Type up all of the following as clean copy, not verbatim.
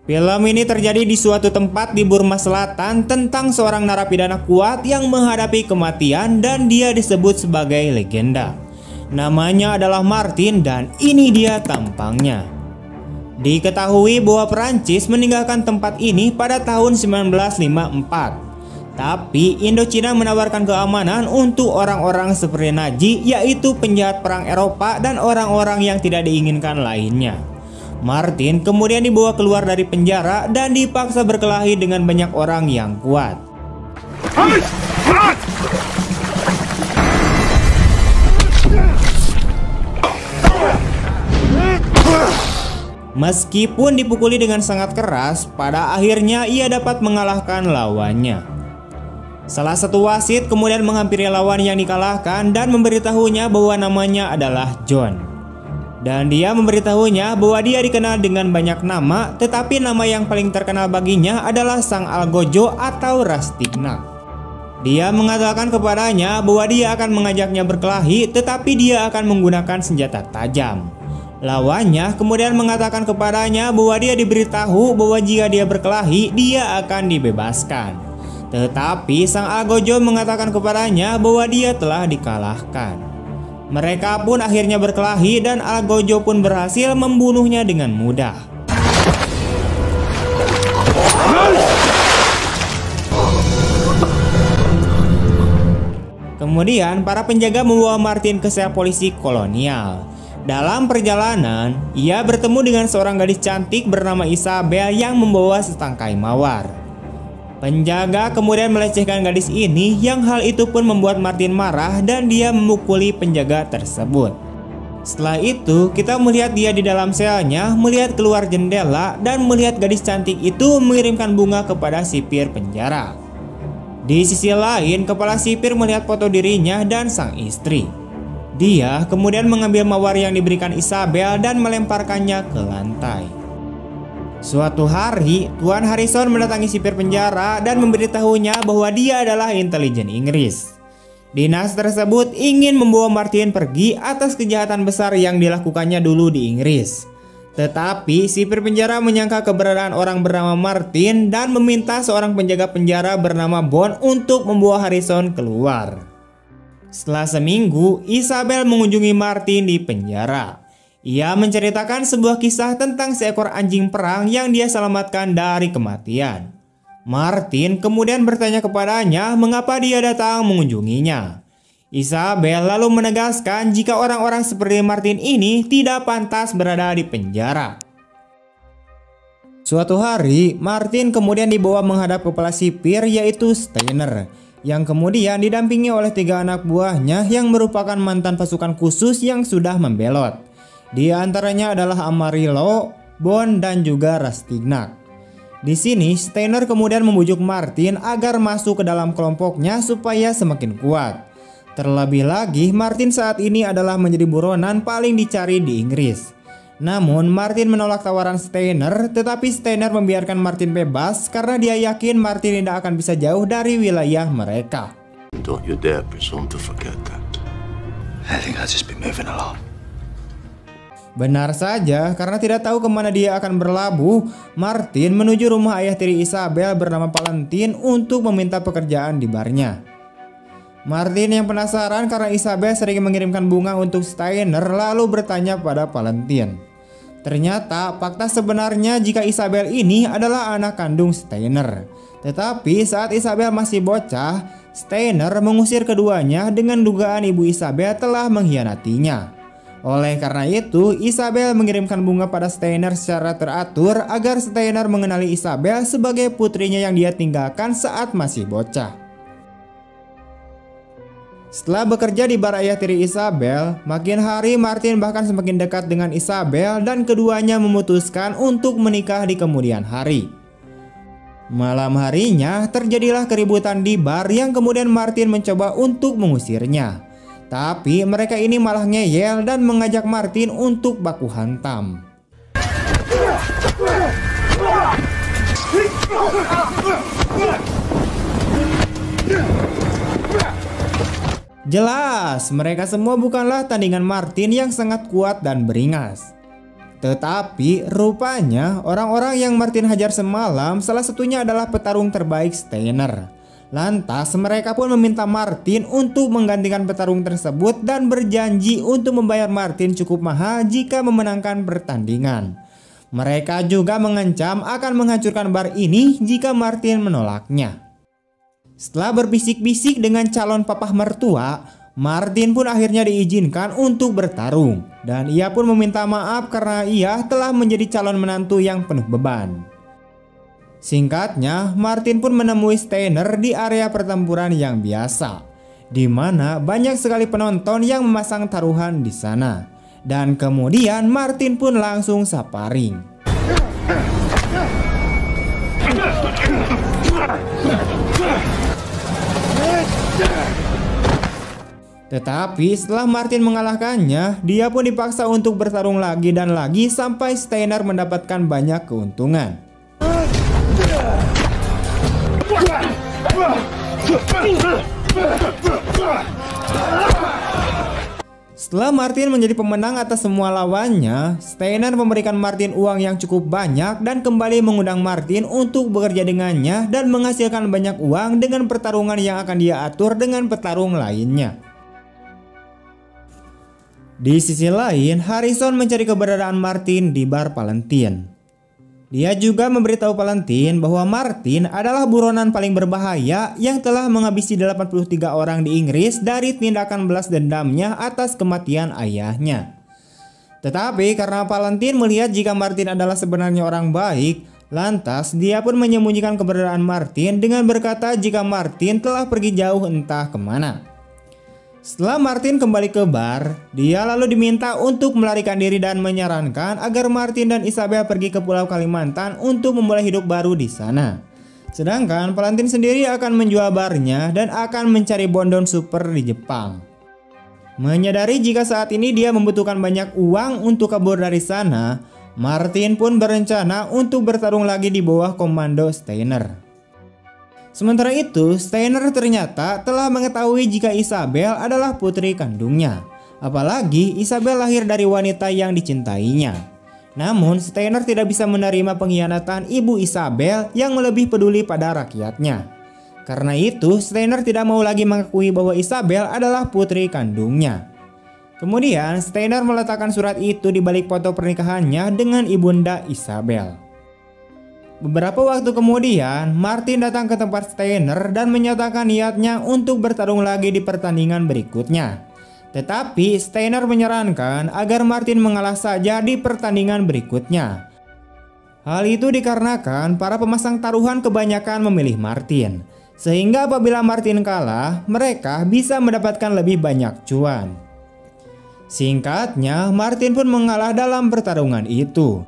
Film ini terjadi di suatu tempat di Burma Selatan tentang seorang narapidana kuat yang menghadapi kematian dan dia disebut sebagai legenda. Namanya adalah Martin dan ini dia tampangnya. Diketahui bahwa Perancis meninggalkan tempat ini pada tahun 1954. Tapi Indochina menawarkan keamanan untuk orang-orang seperti Naji, yaitu penjahat perang Eropa dan orang-orang yang tidak diinginkan lainnya. Martin kemudian dibawa keluar dari penjara dan dipaksa berkelahi dengan banyak orang yang kuat. Meskipun dipukuli dengan sangat keras, pada akhirnya ia dapat mengalahkan lawannya. Salah satu wasit kemudian menghampiri lawan yang dikalahkan dan memberitahunya bahwa namanya adalah John. Dan dia memberitahunya bahwa dia dikenal dengan banyak nama, tetapi nama yang paling terkenal baginya adalah Sang Algojo atau Rastignac. Dia mengatakan kepadanya bahwa dia akan mengajaknya berkelahi, tetapi dia akan menggunakan senjata tajam. Lawannya kemudian mengatakan kepadanya bahwa dia diberitahu bahwa jika dia berkelahi, dia akan dibebaskan. Tetapi Sang Algojo mengatakan kepadanya bahwa dia telah dikalahkan. Mereka pun akhirnya berkelahi dan Algojo pun berhasil membunuhnya dengan mudah. Kemudian para penjaga membawa Martin ke sel polisi kolonial. Dalam perjalanan, ia bertemu dengan seorang gadis cantik bernama Isabel yang membawa setangkai mawar. Penjaga kemudian melecehkan gadis ini, yang hal itu pun membuat Martin marah dan dia memukuli penjaga tersebut. Setelah itu, kita melihat dia di dalam selnya, melihat keluar jendela dan melihat gadis cantik itu mengirimkan bunga kepada sipir penjara. Di sisi lain, kepala sipir melihat foto dirinya dan sang istri. Dia kemudian mengambil mawar yang diberikan Isabel dan melemparkannya ke lantai. Suatu hari, Tuan Harrison mendatangi sipir penjara dan memberitahunya bahwa dia adalah intelijen Inggris. Dinas tersebut ingin membawa Martin pergi atas kejahatan besar yang dilakukannya dulu di Inggris. Tetapi sipir penjara menyangka keberadaan orang bernama Martin dan meminta seorang penjaga penjara bernama Bond untuk membawa Harrison keluar. Setelah seminggu, Isabel mengunjungi Martin di penjara. Ia menceritakan sebuah kisah tentang seekor anjing perang yang dia selamatkan dari kematian. Martin kemudian bertanya kepadanya mengapa dia datang mengunjunginya. Isabel lalu menegaskan jika orang-orang seperti Martin ini tidak pantas berada di penjara. Suatu hari, Martin kemudian dibawa menghadap kepala sipir yaitu Steiner, yang kemudian didampingi oleh 3 anak buahnya yang merupakan mantan pasukan khusus yang sudah membelot. Di antaranya adalah Amarillo, Bond, dan juga Rastignac. Di sini, Steiner kemudian membujuk Martin agar masuk ke dalam kelompoknya supaya semakin kuat. Terlebih lagi, Martin saat ini adalah menjadi buronan paling dicari di Inggris. Namun, Martin menolak tawaran Steiner, tetapi Steiner membiarkan Martin bebas karena dia yakin Martin tidak akan bisa jauh dari wilayah mereka. Don't you dare presume to forget that. I think I'll just be moving along. Benar saja, karena tidak tahu kemana dia akan berlabuh, Martin menuju rumah ayah tiri Isabel bernama Valentin untuk meminta pekerjaan di barnya. Martin yang penasaran karena Isabel sering mengirimkan bunga untuk Steiner lalu bertanya pada Valentin. Ternyata fakta sebenarnya jika Isabel ini adalah anak kandung Steiner. Tetapi saat Isabel masih bocah, Steiner mengusir keduanya dengan dugaan ibu Isabel telah mengkhianatinya. Oleh karena itu, Isabel mengirimkan bunga pada Steiner secara teratur agar Steiner mengenali Isabel sebagai putrinya yang dia tinggalkan saat masih bocah. Setelah bekerja di bar ayah tiri Isabel, makin hari Martin bahkan semakin dekat dengan Isabel dan keduanya memutuskan untuk menikah di kemudian hari. Malam harinya terjadilah keributan di bar yang kemudian Martin mencoba untuk mengusirnya. Tapi mereka ini malah ngeyel dan mengajak Martin untuk baku hantam. Jelas, mereka semua bukanlah tandingan Martin yang sangat kuat dan beringas. Tetapi rupanya orang-orang yang Martin hajar semalam salah satunya adalah petarung terbaik Steiner. Lantas mereka pun meminta Martin untuk menggantikan petarung tersebut dan berjanji untuk membayar Martin cukup mahal jika memenangkan pertandingan. Mereka juga mengancam akan menghancurkan bar ini jika Martin menolaknya. Setelah berbisik-bisik dengan calon papah mertua, Martin pun akhirnya diizinkan untuk bertarung dan ia pun meminta maaf karena ia telah menjadi calon menantu yang penuh beban. Singkatnya, Martin pun menemui Steiner di area pertempuran yang biasa, di mana banyak sekali penonton yang memasang taruhan di sana. Dan kemudian Martin pun langsung sparring. Tetapi setelah Martin mengalahkannya, dia pun dipaksa untuk bertarung lagi dan lagi sampai Steiner mendapatkan banyak keuntungan. Setelah Martin menjadi pemenang atas semua lawannya, Steiner memberikan Martin uang yang cukup banyak dan kembali mengundang Martin untuk bekerja dengannya dan menghasilkan banyak uang dengan pertarungan yang akan dia atur dengan petarung lainnya. Di sisi lain, Harrison mencari keberadaan Martin di bar Valentine. Dia juga memberitahu Valentine bahwa Martin adalah buronan paling berbahaya yang telah menghabisi 83 orang di Inggris dari tindakan balas dendamnya atas kematian ayahnya. Tetapi karena Valentine melihat jika Martin adalah sebenarnya orang baik, lantas dia pun menyembunyikan keberadaan Martin dengan berkata jika Martin telah pergi jauh entah kemana. Setelah Martin kembali ke bar, dia lalu diminta untuk melarikan diri dan menyarankan agar Martin dan Isabel pergi ke Pulau Kalimantan untuk memulai hidup baru di sana. Sedangkan Valentine sendiri akan menjual barnya dan akan mencari bondon super di Jepang. Menyadari jika saat ini dia membutuhkan banyak uang untuk kabur dari sana, Martin pun berencana untuk bertarung lagi di bawah komando Steiner. Sementara itu, Steiner ternyata telah mengetahui jika Isabel adalah putri kandungnya. Apalagi Isabel lahir dari wanita yang dicintainya. Namun Steiner tidak bisa menerima pengkhianatan ibu Isabel yang lebih peduli pada rakyatnya. Karena itu, Steiner tidak mau lagi mengakui bahwa Isabel adalah putri kandungnya. Kemudian Steiner meletakkan surat itu di balik foto pernikahannya dengan ibunda Isabel. Beberapa waktu kemudian, Martin datang ke tempat Steiner dan menyatakan niatnya untuk bertarung lagi di pertandingan berikutnya. Tetapi Steiner menyarankan agar Martin mengalah saja di pertandingan berikutnya. Hal itu dikarenakan para pemasang taruhan kebanyakan memilih Martin, sehingga apabila Martin kalah, mereka bisa mendapatkan lebih banyak cuan. Singkatnya, Martin pun mengalah dalam pertarungan itu.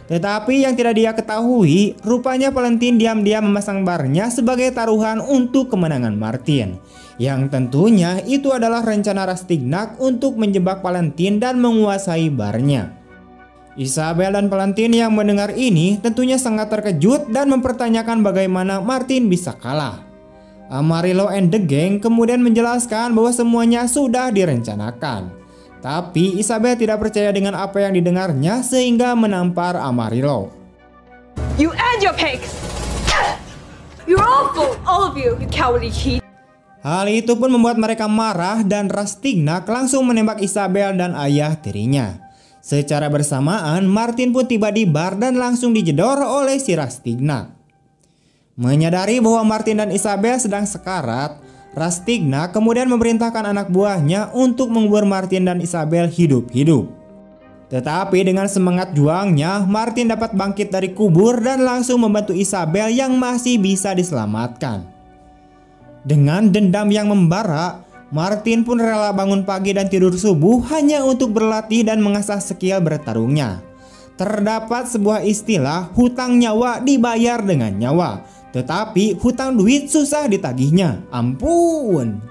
Tetapi yang tidak dia ketahui, rupanya Valentine diam-diam memasang barnya sebagai taruhan untuk kemenangan Martin. Yang tentunya itu adalah rencana Rastignac untuk menjebak Valentine dan menguasai barnya. Isabel dan Valentine yang mendengar ini tentunya sangat terkejut dan mempertanyakan bagaimana Martin bisa kalah. Amarillo and the Gang kemudian menjelaskan bahwa semuanya sudah direncanakan. Tapi Isabel tidak percaya dengan apa yang didengarnya sehingga menampar Amarillo. You and your pigs! You're awful, all of you cowardly cheat. Hal itu pun membuat mereka marah dan Rastignac langsung menembak Isabel dan ayah tirinya. Secara bersamaan, Martin pun tiba di bar dan langsung dijedor oleh si Rastignac. Menyadari bahwa Martin dan Isabel sedang sekarat, Rastignac kemudian memerintahkan anak buahnya untuk mengubur Martin dan Isabel hidup-hidup. Tetapi dengan semangat juangnya, Martin dapat bangkit dari kubur dan langsung membantu Isabel yang masih bisa diselamatkan. Dengan dendam yang membara, Martin pun rela bangun pagi dan tidur subuh hanya untuk berlatih dan mengasah skill bertarungnya. Terdapat sebuah istilah hutang nyawa dibayar dengan nyawa, tetapi hutang duit susah ditagihnya. Ampun.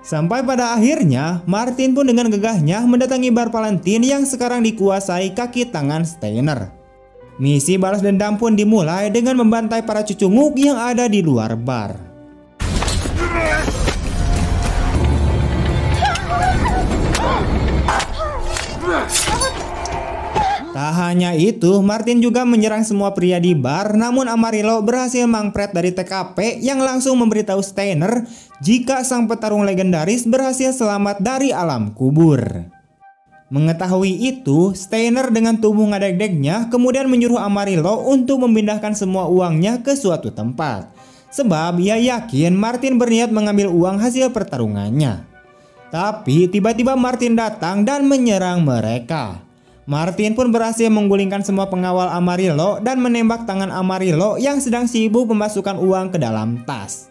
Sampai pada akhirnya, Martin pun dengan gegahnya mendatangi bar Valentine yang sekarang dikuasai kaki tangan Steiner. Misi balas dendam pun dimulai dengan membantai para cucunguk yang ada di luar bar. Tak hanya itu, Martin juga menyerang semua pria di bar, namun Amarillo berhasil mangpret dari TKP yang langsung memberitahu Steiner jika sang petarung legendaris berhasil selamat dari alam kubur. Mengetahui itu, Steiner dengan tubuh ngadeg-degnya kemudian menyuruh Amarillo untuk memindahkan semua uangnya ke suatu tempat. Sebab ia yakin Martin berniat mengambil uang hasil pertarungannya. Tapi tiba-tiba Martin datang dan menyerang mereka. Martin pun berhasil menggulingkan semua pengawal Amarillo dan menembak tangan Amarillo yang sedang sibuk memasukkan uang ke dalam tas.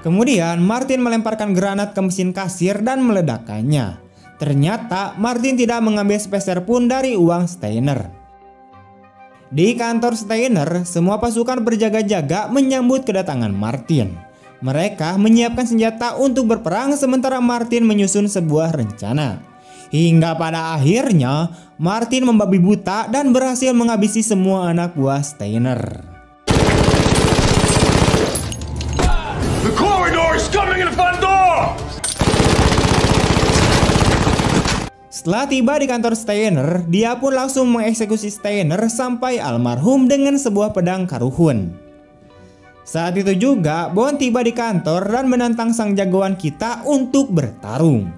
Kemudian Martin melemparkan granat ke mesin kasir dan meledakkannya. Ternyata Martin tidak mengambil sepeser pun dari uang Steiner. Di kantor Steiner, semua pasukan berjaga-jaga menyambut kedatangan Martin. Mereka menyiapkan senjata untuk berperang sementara Martin menyusun sebuah rencana. Hingga pada akhirnya, Martin membabi buta dan berhasil menghabisi semua anak buah Steiner. The corridor is coming in the front door! Setelah tiba di kantor Steiner, dia pun langsung mengeksekusi Steiner sampai almarhum dengan sebuah pedang karuhun. Saat itu juga Bond tiba di kantor dan menantang sang jagoan kita untuk bertarung.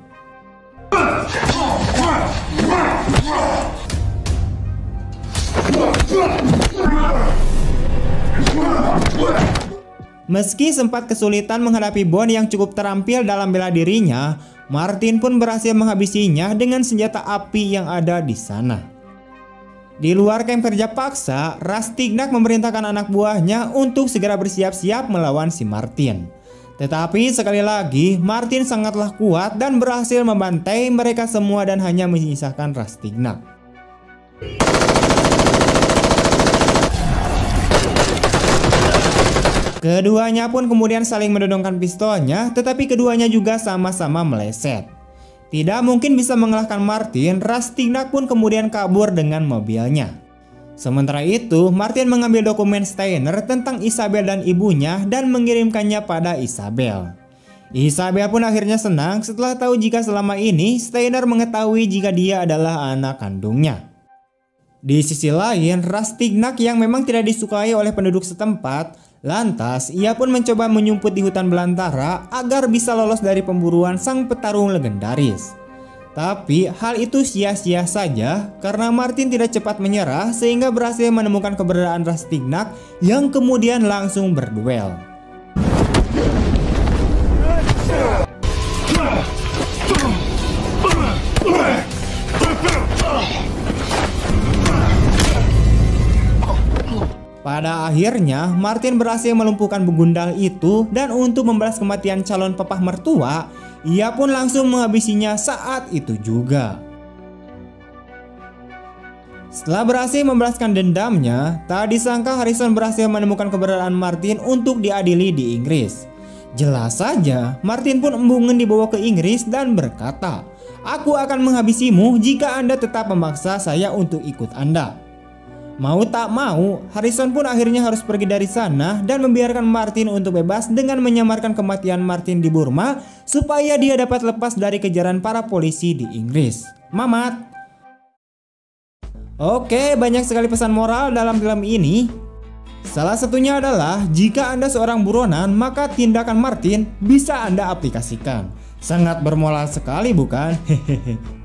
Meski sempat kesulitan menghadapi Bond yang cukup terampil dalam bela dirinya, Martin pun berhasil menghabisinya dengan senjata api yang ada di sana. Di luar kamp kerja paksa, Rastignac memerintahkan anak buahnya untuk segera bersiap-siap melawan si Martin. Tetapi sekali lagi, Martin sangatlah kuat dan berhasil membantai mereka semua dan hanya menyisakan Rastignac. Keduanya pun kemudian saling mendodongkan pistolnya, tetapi keduanya juga sama-sama meleset. Tidak mungkin bisa mengalahkan Martin, Rastignac pun kemudian kabur dengan mobilnya. Sementara itu, Martin mengambil dokumen Steiner tentang Isabel dan ibunya dan mengirimkannya pada Isabel. Isabel pun akhirnya senang setelah tahu jika selama ini Steiner mengetahui jika dia adalah anak kandungnya. Di sisi lain, Rastignac yang memang tidak disukai oleh penduduk setempat, lantas, ia pun mencoba menyumput di hutan belantara agar bisa lolos dari pemburuan sang petarung legendaris. Tapi hal itu sia-sia saja karena Martin tidak cepat menyerah sehingga berhasil menemukan keberadaan Rastignac yang kemudian langsung berduel. Pada akhirnya, Martin berhasil melumpuhkan begundal itu dan untuk membalas kematian calon papah mertua, ia pun langsung menghabisinya saat itu juga. Setelah berhasil membalaskan dendamnya, tak disangka Harrison berhasil menemukan keberadaan Martin untuk diadili di Inggris. Jelas saja, Martin pun embungen dibawa ke Inggris dan berkata, "Aku akan menghabisimu jika Anda tetap memaksa saya untuk ikut Anda." Mau tak mau, Harrison pun akhirnya harus pergi dari sana dan membiarkan Martin untuk bebas dengan menyamarkan kematian Martin di Burma supaya dia dapat lepas dari kejaran para polisi di Inggris. Mamat. Oke, banyak sekali pesan moral dalam film ini. Salah satunya adalah jika Anda seorang buronan, maka tindakan Martin bisa Anda aplikasikan. Sangat bermoral sekali, bukan? Hehehe.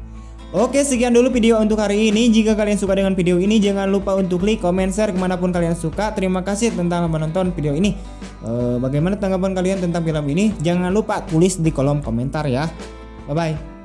Oke, sekian dulu video untuk hari ini. Jika kalian suka dengan video ini, jangan lupa untuk klik, komen, share kemanapun kalian suka. Terima kasih tentang menonton video ini. Bagaimana tanggapan kalian tentang film ini? Jangan lupa tulis di kolom komentar ya. Bye-bye.